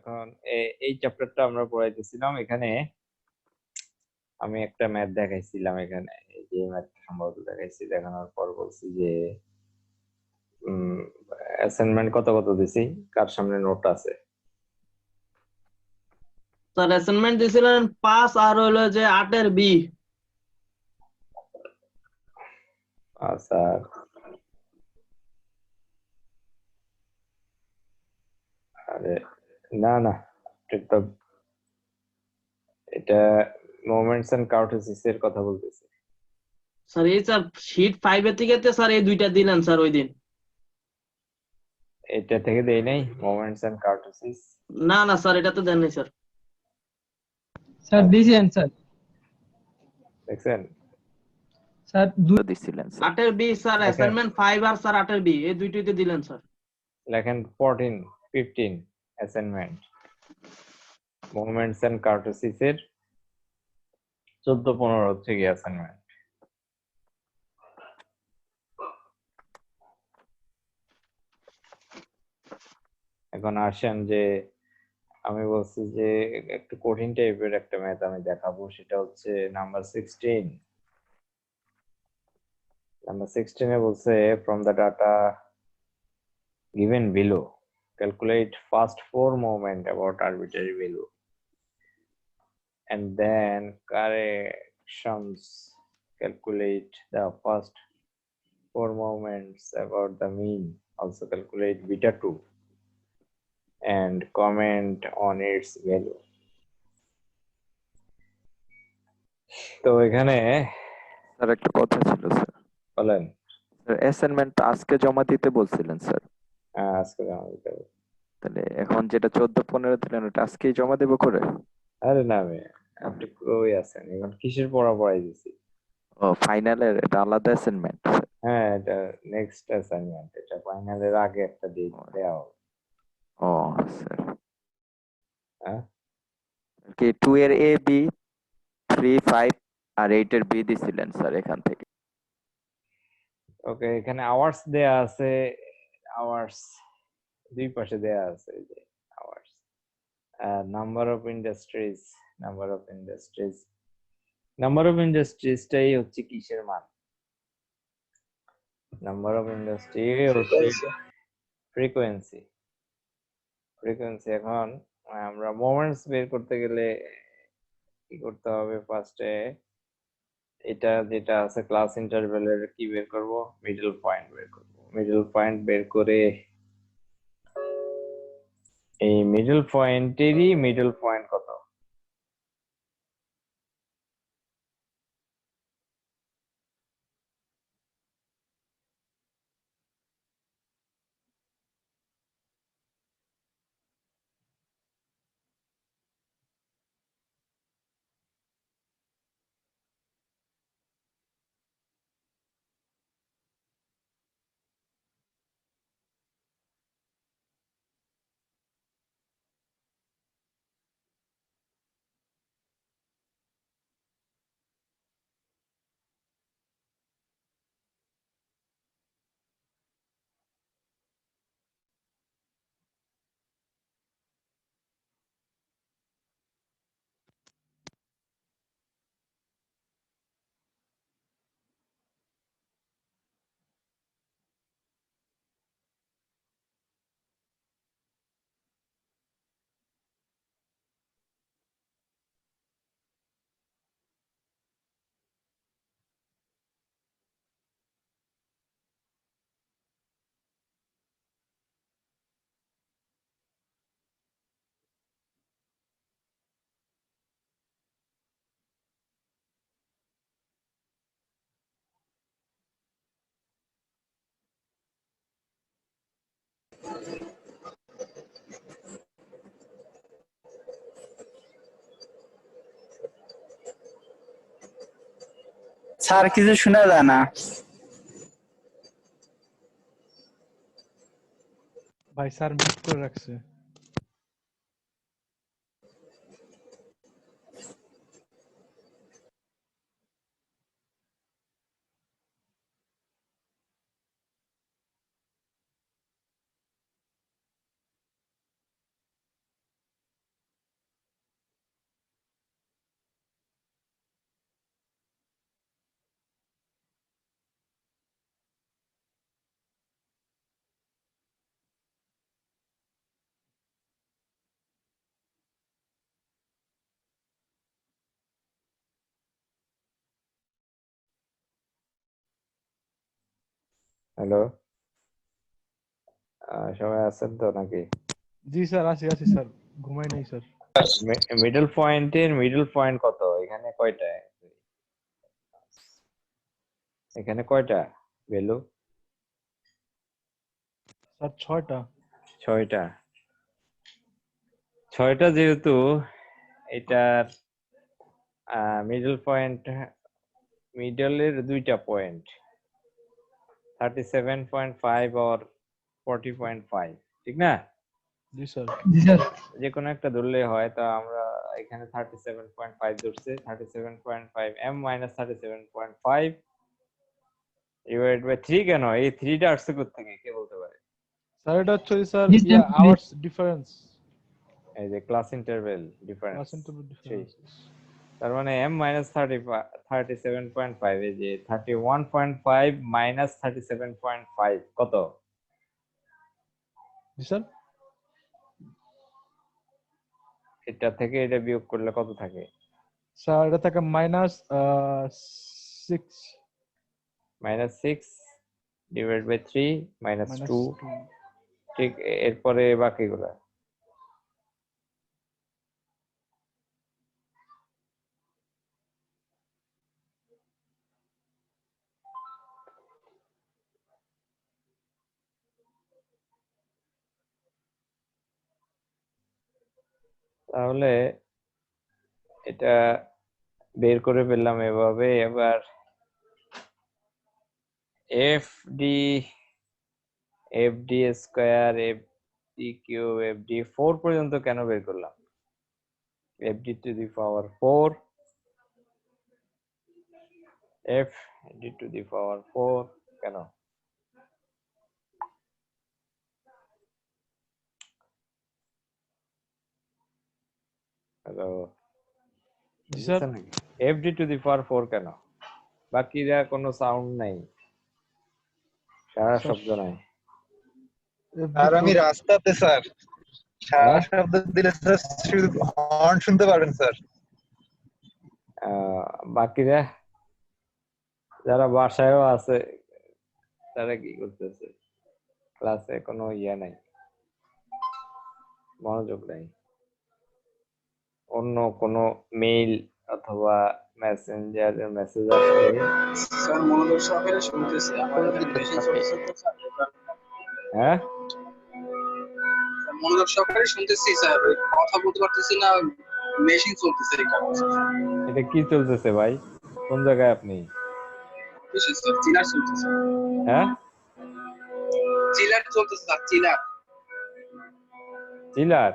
এখন এই চ্যাপ্টারটা আমরা পড়াইতেছিলাম এখানে। আমি একটা ম্যাথ দেখাইছিলাম এখানে, এই যে ম্যাথ সম্ভবত দেখাইছি, দেখানোর পর বলছি যে অ্যাসাইনমেন্ট কত কত দিছি, কার সামনে নোট আছে? স্যার অ্যাসাইনমেন্ট দিছিলেন 5 আর হলো যে 8 এর বি। আচ্ছা, আরে না না, এটা এটা মোমেন্টস এন্ড কার্টেসিস এর কথা বলতেছি। স্যার এই স্যার শীট 5 এর থেকে স্যার এই দুইটা দিলেন স্যার ওই দিন। এটা থেকে দেই নাই মোমেন্টস এন্ড কার্টেসিস? না না স্যার এটা তো দেন নাই স্যার। স্যার দিয়েছেন স্যার। দেখছেন? স্যার দিছিলেন 8 এর বি স্যার অ্যাসাইনমেন্ট 5 আর স্যার 8 এর বি এই দুইটাইতে দিলেন স্যার। লেখেন 14 15 অ্যাসাইনমেন্ট মোমেন্টস এন্ড কার্টেসিস এর 14 15 হচ্ছে কি অ্যাসাইনমেন্ট। এখন আসেন যে আমি বলছি যে একটু কঠিন টাইপের একটা ম্যাথ আমি দেখাবো, সেটা হচ্ছে নাম্বার 16। নাম্বার 16 এ বলছে from the data given below calculate first 4 movement about arbitrary value and then corrections calculate the first 4 movements about the mean, also calculate beta 2 and comment on its value. তো এখানে sir একটা কথা ছিল sir. বলেন। Sir assignment আজকে জমা দিতে বলছিলেন স্যার। আজকে জমা দিতে হবে। তাহলে এখন যেটা 14 15 দিলেন ওটা আজকেই জমা দেবো করে? আরে না আপনি কই আছেন এখন? কিসের পড়া পড়াই দিছি? ও ফাইনালের এটা আলাদা অ্যাসাইনমেন্ট। হ্যাঁ, এটা নেক্সট অ্যাসাইনমেন্ট, এটা ফাইনালের আগে একটা ডেট দেওয়া হবে। ও স্যার হ্যাঁ, কি 2 এর এ বি 3 5 আর 8 এর বি দিছিলেন স্যার এখান থেকে। ওকে, এখানে আওয়ার্স দেয়া আছে, আওয়ার্স দুই পাশে দেয়া আছে, এই যে hours, number of industries, number of industries, number of ইন্ডাস্ট্রিজটাই হচ্ছে কিসের মান? নাম্বার অফ ইন্ডাস্ট্রি হচ্ছে ফ্রিকোয়েন্সি। ফ্রিকোয়েন্সি এখন আমরা মোমেন্টস বের করতে গেলে কি করতে হবে? ফার্স্টে এটা যেটা আছে ক্লাস ইন্টারভ্যালের কি বের করব? মিডল পয়েন্ট বের করব। মিডল পয়েন্ট বের করে এই মিডল পয়েন্টেরই মিডল পয়েন্ট কত? স্যার কিছু শোনা যায় না। ভাই স্যার মিউট করে রাখছে। হ্যালো, সবাই আছেন তো নাকি? জি স্যার, আছি আছি স্যার, ঘুমাই নাই স্যার। মিডল পয়েন্ট কত? এখানে কয়টা? এখানে কয়টা ভ্যালু? স্যার 6টা। ছয়টা। ছয়টা যেহেতু এটার মিডলের দুইটা পয়েন্ট 37.5 আর 40.5, ঠিক না? জি স্যার। জি স্যার। যে কোনো একটা ধরলে হয়, তা আমরা এখানে 37.5 ধরছি। 37.5 m মাইনাস 37.5 ডিভাইড বাই 3। কেন এই 3টা আসছে কোত্থেকে, কে বলতে পারে? স্যার এটা হচ্ছে স্যার জি স্যার, আওয়ার্স ডিফারেন্স, এই যে class interval class difference interview 3। Difference. তার মানে m মাইনাস 37.5, এই যে 31.5 মাইনাস 37.5 কত? জি স্যার। এটা থেকে এটা বিয়োগ করলে কত থাকে? স্যার এটা থাকে -6 মাইনাস 6 ডিভাইড বাই 3 মাইনাস 2। -2। ঠিক, এরপরে বাকিগুলা তাহলে এটা বের করে ফেললাম এভাবে। এবার FD square, FD cube, FD 4 পর্যন্ত কেন বের করলাম? FD to the power 4, FD to the power 4 কেন? হ্যালো, জি স্যার। বুঝছেন নাকি? এফডি টু দি পাওয়ার 4 কেন? বাকিরা কোনো সাউন্ড নাই, সারা স্যার শব্দ নাই। আর আমি রাস্তাতে স্যার, সারা হ্যাঁ? শব্দ দিলে স্যার শুধু হর্ন শুনতে পারবেন স্যার। বাকিরা যারা বাসায়ও আছে তারা কি করতেছে? ক্লাসে কোনো ইয়ে নাই, মনোযোগ নাই। অন্য কোনো মেইল অথবা মেসেঞ্জারের মেসেজ আসলে স্যার মনোযোগ সহকারে শুনতেছি, আমার এখানে মেশিন চলতেছে তো স্যার, হ্যাঁ মনোযোগ সহকারে শুনতেছি স্যার, ওই কথা বলতে পারতেছি না, মেশিন চলতেছে এই কারণে স্যার। এটা কি চলতেছে ভাই? কোন জায়গায় আপনি? মেশিন স্যার, চিলার চলতেছে, হ্যাঁ, চিলার চলতেছে স্যার, চিলার। চিলার?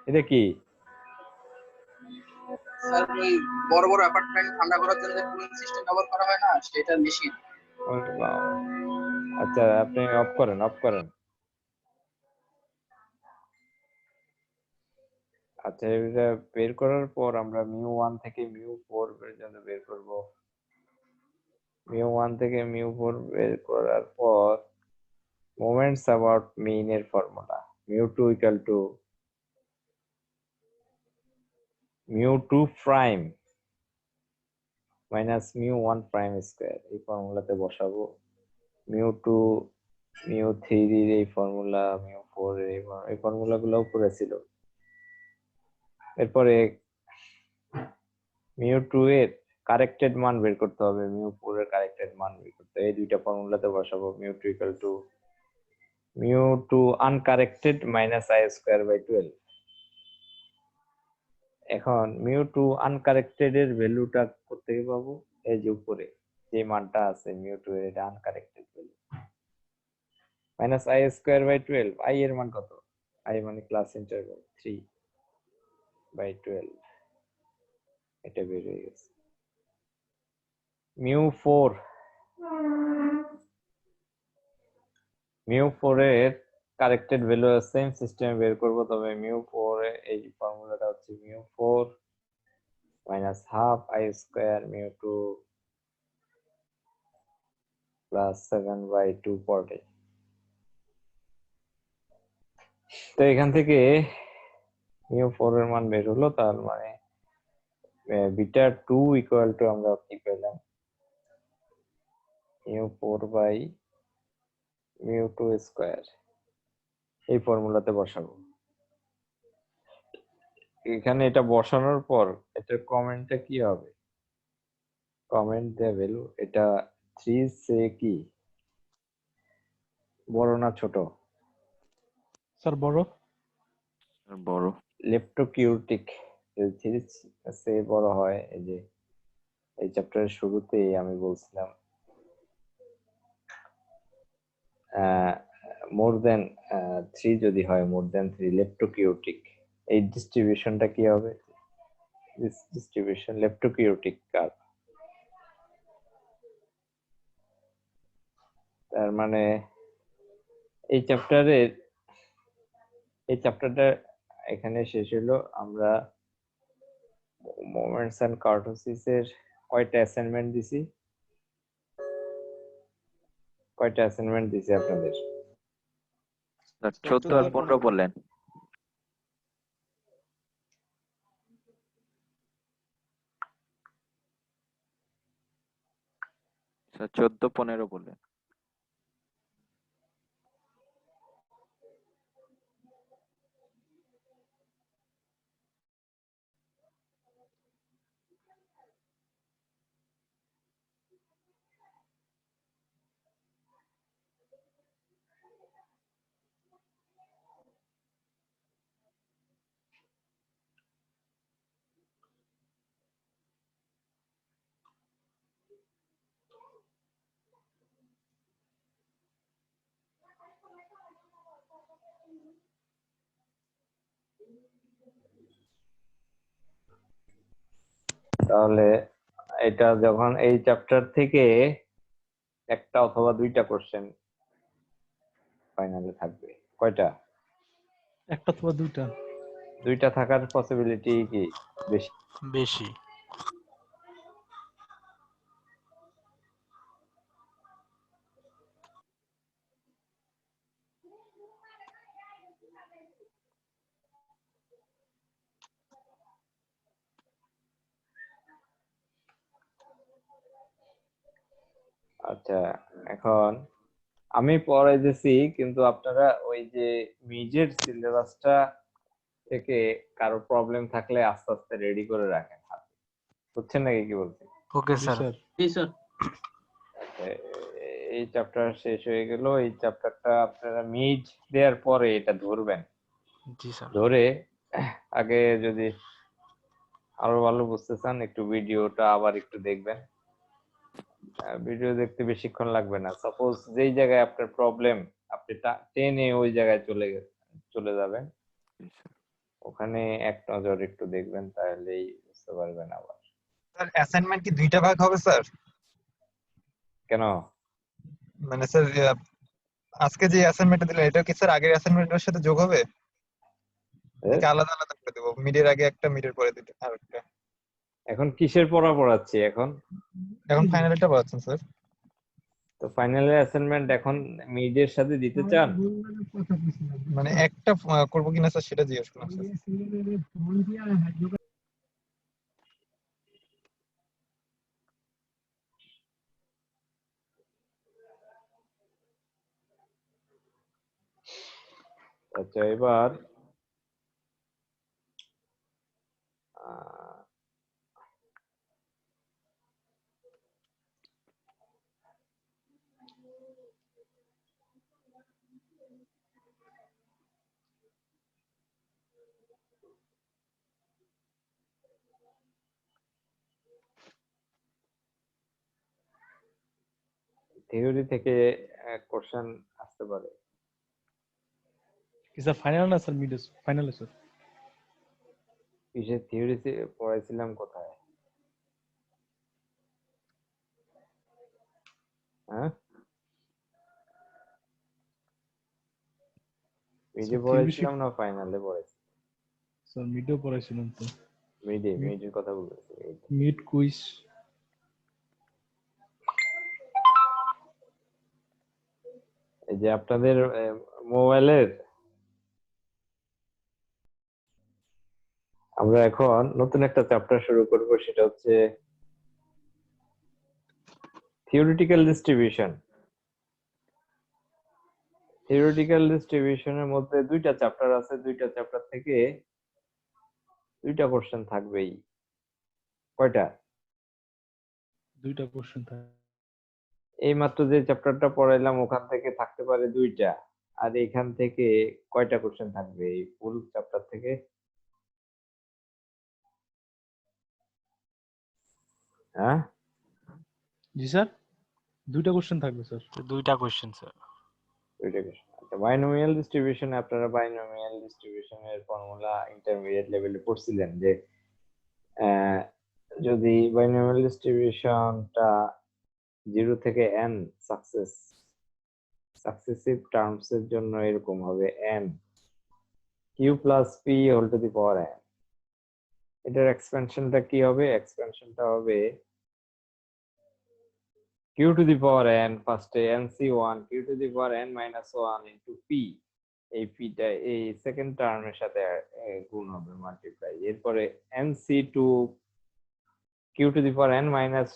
এটা কি? স্যার ওই বড় বড় অ্যাপার্টমেন্ট ঠান্ডা করার জন্য যে কুলিং সিস্টেম ব্যবহার করা হয় না, সেটার মেশিন। ওরে বাবা। আচ্ছা, আপনি অফ করেন, অফ করেন। আচ্ছা, এটা বের করার পর আমরা μ1 থেকে μ4 পর্যন্ত বের করব। μ1 থেকে μ4 বের করার পর মোমেন্টস অ্যাবাউট মিন এর formula μ2 equal to μ2 prime minus μ1 prime square. এই ফর্মুলাতে বসাবো। μ2 μ3 এর এই ফর্মুলা, μ4 এর এই ফর্মুলাগুলো উপরে ছিল। এরপরে μ2 এর কারেক্টেড মান বের করতে হবে, μ4 এর কারেক্টেড মান বের করতে হবে। এই দুইটা ফর্মুলাতে বসাবো। μ2 equal to μ2 uncorrected minus I square by 12। এখন μ2 আনকারেক্টেড এর ভ্যালুটা কোত্থেকে পাবো? এই যে উপরে যে মানটা আছে μ2 এর, এটা uncorrected value minus I square by 12। I এর মান কত? আই মানে ক্লাস ইন্টারভ্যাল 3 বাই 12, এটা বের হয়ে গেছে। μ4 এর কারেক্টেড ভ্যালু সেম সিস্টেমে বের করব, তবে μ4 এর এই ফর্মুলাটা হচ্ছে μ4 minus half I square μ2 plus 7/2 40। তো এখান থেকে μ4 এর মান বের হলো। তার মানে বিটা 2 ইকুয়াল টু আমরা কি পেলাম? mu4/mu2 স্কয়ার এই ফর্মুলাতে বসাবো। এখানে এটা বসানোর পর এটার কমেন্টটা কি হবে? কমেন্ট দেয়া ভ্যালু এটা 3 সে কি বড় না ছোট? স্যার বড়। বড়। লেপ্টোকিউটিক 3 সে বড় হয়। এই যে এই চ্যাপ্টারের শুরুতেই আমি বলছিলাম মোর দেন 3 যদি হয়, মোর দেন 3 লেপ্টোকিউটিক, এই ডিস্ট্রিবিউশনটা কি হবে? This distribution leptokurtic curve. তার মানে এই চ্যাপ্টারটা এখানে শেষ হলো। আমরা মোমেন্টস এন্ড কার্টোসিস এর কয়টা অ্যাসাইনমেন্ট দিছি? কয়টা অ্যাসাইনমেন্ট দিছি আপনাদের? স্যার 14 আর 15 বললেন। স্যার 14-15 বললেন। তাহলে এটা যখন এই চ্যাপ্টার থেকে একটা অথবা দুইটা কোশ্চেন ফাইনালে থাকবে। কয়টা? একটা অথবা দুইটা। দুইটা থাকার পসিবিলিটি কি বেশি? বেশি। আচ্ছা, এখন আমি পড়াইতেছি, কিন্তু আপনারা ওই যে মিজের সিলেবাসটা থেকে কারো প্রবলেম থাকলে আস্তে আস্তে রেডি করে রাখেন হাতে। বুঝছেন নাকি কি বলছি? ওকে জি স্যার। স্যার। জি স্যার। আচ্ছা, এই চ্যাপ্টার শেষ হয়ে গেল। এই চ্যাপ্টারটা আপনারা মিজ দেওয়ার পরে এটা ধরবেন। জি স্যার। ধরে আগে যদি আরো ভালো বুঝতে চান একটু ভিডিওটা আবার একটু দেখবেন। ভিডিও দেখতে বেশিক্ষণ লাগবে না। সাপোজ যেই জায়গায় আপনার প্রবলেম, আপনি টেনে ওই জায়গায় চলে যাবেন, জি স্যার। ওখানে এক নজর একটু দেখবেন, তাহলেই বুঝতে পারবেন। আবার স্যার অ্যাসাইনমেন্ট কি দুইটা ভাগ হবে স্যার? কেন? মানে স্যার আজকে যে অ্যাসাইনমেন্টটা দিলেন এটা কি স্যার আগের অ্যাসাইনমেন্টের সাথে যোগ হবে নাকি আলাদা আলাদা করে দেবো? মিডের আগে একটা, মিডের পরে দুটো আর একটা? এখন কিসের পড়াচ্ছি? এখন ফাইনালটা পড়াচ্ছেন স্যার? তো ফাইনালের অ্যাসাইনমেন্ট এখন মিডের সাথে দিতে চান? মানে একটা করবো কিনা স্যার সেটা জিজ্ঞেস করলাম স্যার। আচ্ছা, এবার আহ, থিওরি থেকে কোশ্চেন আসতে পারে। কি স্যার ফাইনাল না স্যার মিড ফাইনাল স্যার? কিসের থিওরি পড়াইছিলাম কোথায়? হ্যাঁ, মিডে স্যার থিওরি পড়াইছিলাম না ফাইনালে পড়াইছি? স্যার মিডও পড়াইছিলাম তো। মিডের কথা বলতেছি। Mid quiz. এই যে আপনাদের মোবাইলের, আমরা এখন নতুন একটা চ্যাপ্টার শুরু করব, সেটা হচ্ছে থিওরিটিক্যাল ডিস্ট্রিবিউশন। থিওরিটিক্যাল ডিস্ট্রিবিউশনের মধ্যে দুইটা চ্যাপ্টার আছে, দুইটা চ্যাপ্টার থেকে দুইটা কোশ্চেন থাকবেই। কয়টা? দুইটা কোশ্চেন থাকে। এই মাত্র যে চ্যাপ্টারটা পড়াইলাম ওখান থেকে থাকতে পারে দুইটা, আর এখান থেকে কয়টা কোশ্চেন থাকবে এই ফুল চ্যাপ্টার থেকে? হ্যাঁ, জি স্যার, দুইটা কোশ্চেন থাকবে স্যার। দুইটা কোশ্চেন স্যার। দুইটা কোশ্চেন। আচ্ছা, বাইনোমিয়াল ডিস্ট্রিবিউশনে আপনারা বাইনোমিয়াল ডিস্ট্রিবিউশনের ফর্মুলা ইন্টারমিডিয়েট লেভেলে পড়ছিলেন যে যদি বাইনোমিয়াল ডিস্ট্রিবিউশনটা 0 থেকে n সাকসেসিভ টার্মস এর জন্য এরকম হবে n q plus p whole to the power n। এটার এক্সপেনশনটা কি হবে? এক্সপেনশনটা হবে q to the power n ফার্স্টে nc1 q to the power n minus 1 into p। এই পিটা এই সেকেন্ড টার্মের সাথে গুণ হবে, মাল্টিপ্লাই। এরপরে nc2 q to the power n minus